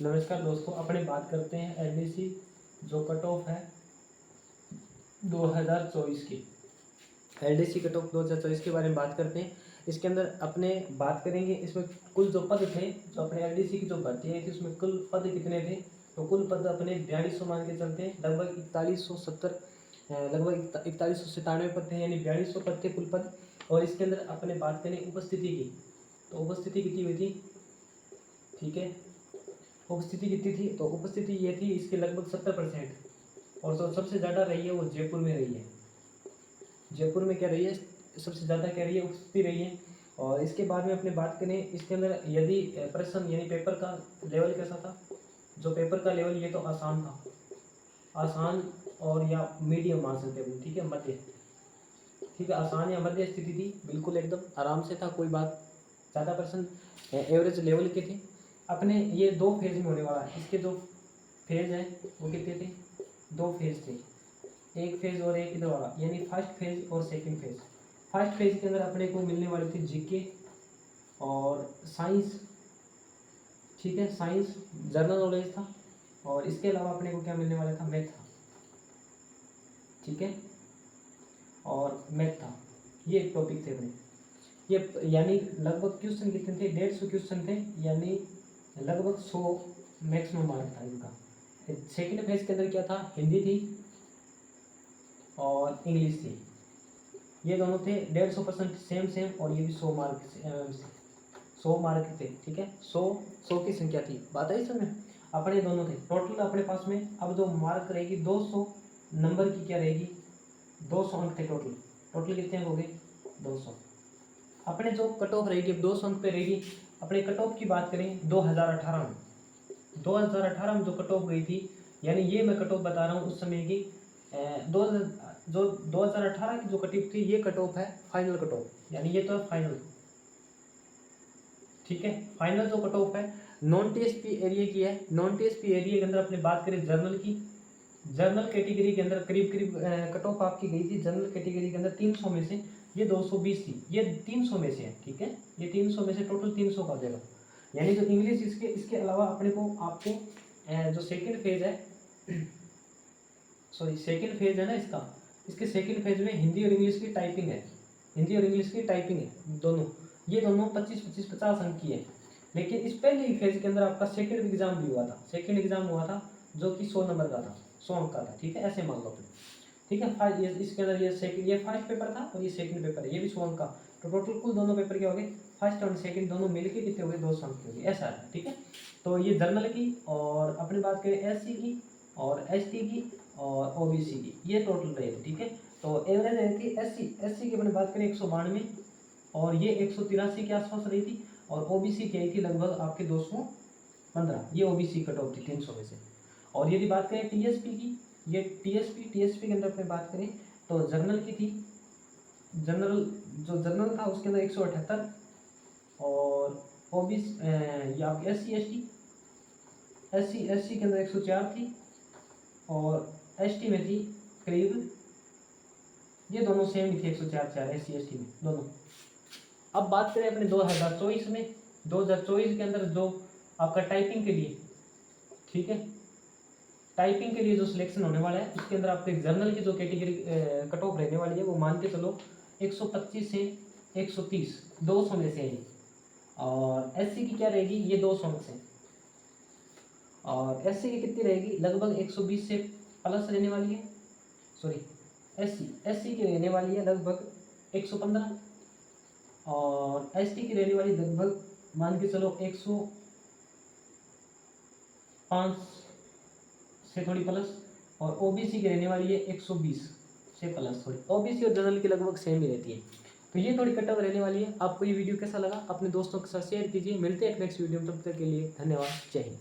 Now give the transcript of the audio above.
नमस्कार दोस्तों, अपने बात करते हैं एलडीसी जो कट ऑफ है 2024 की। एलडीसी कट ऑफ 2024 के बारे में बात करते हैं। इसके अंदर अपने बात करेंगे इसमें कुल जो पद थे, जो अपने एलडीसी की जो भर्ती आई थी उसमें कुल पद कितने थे। तो कुल पद अपने 4200 मान के चलते हैं, लगभग 4197 पद थे, यानी 4200 पद थे कुल पद। और इसके अंदर अपने बात करें उपस्थिति की, तो उपस्थिति कितनी हुई थी, ठीक है, उपस्थिति कितनी थी, तो उपस्थिति ये थी इसके लगभग 70%। और जो सबसे ज़्यादा रही है वो जयपुर में रही है। जयपुर में क्या रही है, सबसे ज़्यादा क्या रही है, उपस्थिति रही है। और इसके बाद में अपने बात करें इसके अंदर यदि प्रश्न यानी पेपर का लेवल कैसा था, जो पेपर का लेवल ये तो आसान था, आसान और या मीडियम मान सकते हैं, ठीक है, मध्य, ठीक है, आसान या मध्य स्थिति थी, बिल्कुल एकदम आराम से था, कोई बात। ज़्यादा प्रश्न एवरेज लेवल के थे। अपने ये 2 फेज में होने वाला है, इसके जो फेज है वो कितने थे, 2 फेज थे, एक फेज और एक इधर वाला, यानी फर्स्ट फेज और सेकंड फेज। फर्स्ट फेज के अंदर अपने को मिलने वाली थी जीके और साइंस, ठीक है, साइंस जनरल नॉलेज था। और इसके अलावा अपने को क्या मिलने वाला था, मैथ था, ठीक है, और मैथ था। ये एक टॉपिक थे अपने, ये यानी लगभग क्वेश्चन कितने थे, 150 क्वेश्चन थे, यानी लगभग 100 मैक्सिमम मार्क था इनका। सेकंड फेज के अंदर क्या था, हिंदी थी और इंग्लिश थी, ये दोनों थे 150% सेम। और ये भी 100 मार्क थे, ठीक है, 100 की संख्या थी। बात आई समझ में, अपने दोनों थे टोटल अपने पास में। अब जो मार्क रहेगी 200 नंबर की क्या रहेगी, 200 अंक थे टोटल कितने अंक हो गए, 200। अपने जो कट ऑफ रहेगी 200 अंक पे रहेगी। अपने कट ऑफ की बात करें 2018 में जो कट ऑफ गई थी, यानी ये मैं कट ऑफ बता रहा हूँ उस समय की, 2018 की जो कट ऑफ थी, ये कट ऑफ है फाइनल कट ऑफ, यानी ये तो है फाइनल, ठीक है, फाइनल जो कट ऑफ है नॉन टीएसपी एरिया की है। नॉन टीएसपी एरिया के अंदर अपने बात करें जर्नल की, जर्नल कैटेगरी के अंदर करीब कट ऑफ आपकी गई थी जनरल कैटेगरी के अंदर 300 में से ये 220 थी, ये 300 में से है, ठीक है, ये 300 में से टोटल 300 का देगा। यानी जो इंग्लिश इसके अलावा अपने को आपको जो सेकंड फेज है सॉरी सेकंड फेज है ना इसके सेकंड फेज में हिंदी और इंग्लिश की टाइपिंग है, हिंदी और इंग्लिश की टाइपिंग है दोनों, ये दोनों 25-50 अंक की है। लेकिन इस पहले ही फेज के अंदर आपका सेकंड एग्जाम भी हुआ था, सेकंड एग्जाम हुआ था जो कि 100 नंबर का था, 100 अंक का था, ठीक है, ऐसे मान लो अपने, ठीक है। ये इसके अंदर ये फर्स्ट पेपर था और ये सेकंड पेपर है, ये भी 100 अंक का। तो टोटल कुल दोनों पेपर क्या हो गए, फर्स्ट और सेकंड दोनों मिलके कितने हो गए, 200 अंक के हो गए, ऐसा है, ठीक है। तो ये जर्नल की, और अपनी बात करें एससी की और एसटी की और ओबीसी की, ये टोटल रहे थे, ठीक है। तो एवरेज रही थी एससी की अपनी बात करें 192 और ये 183 के आसपास रही थी। और ओबीसी की आई थी लगभग आपके 215, ये ओबीसी कट ऑफ थी 300 में से। और यदि बात करें टीएसपी की, ये टीएसपी के अंदर अपने बात करें तो जर्नल की थी, जर्नल था उसके अंदर 178 और ओबीसी या आपकी एससी के अंदर 104 थी और एसटी में थी करीब, ये दोनों सेम ही थे 104 एससी एसटी में दोनों। अब बात करें अपने 2024 में, 2024 के अंदर जो आपका टाइपिंग के लिए, ठीक है, टाइपिंग के लिए जो सिलेक्शन होने वाला है उसके अंदर आपके जर्नल की जो कैटेगरी कट ऑफ रहने वाली है वो मान के चलो 125 से 130, 200 में से है। और एससी की क्या रहेगी, ये 200 अंक से। और एससी की कितनी रहेगी, लगभग 120 से प्लस रहने वाली है, सॉरी एससी की रहने वाली है लगभग 115 और एसटी की रहने वाली लगभग मान के चलो 105 से थोड़ी प्लस। और ओबीसी की रहने वाली है 120 से प्लस थोड़ी, ओबीसी और जनरल की लगभग सेम ही रहती है। तो ये थोड़ी कट ऑफ रहने वाली है। आपको ये वीडियो कैसा लगा अपने दोस्तों के साथ शेयर कीजिए। मिलते हैं नेक्स्ट वीडियो में, तब तक के लिए धन्यवाद, जय हिंद।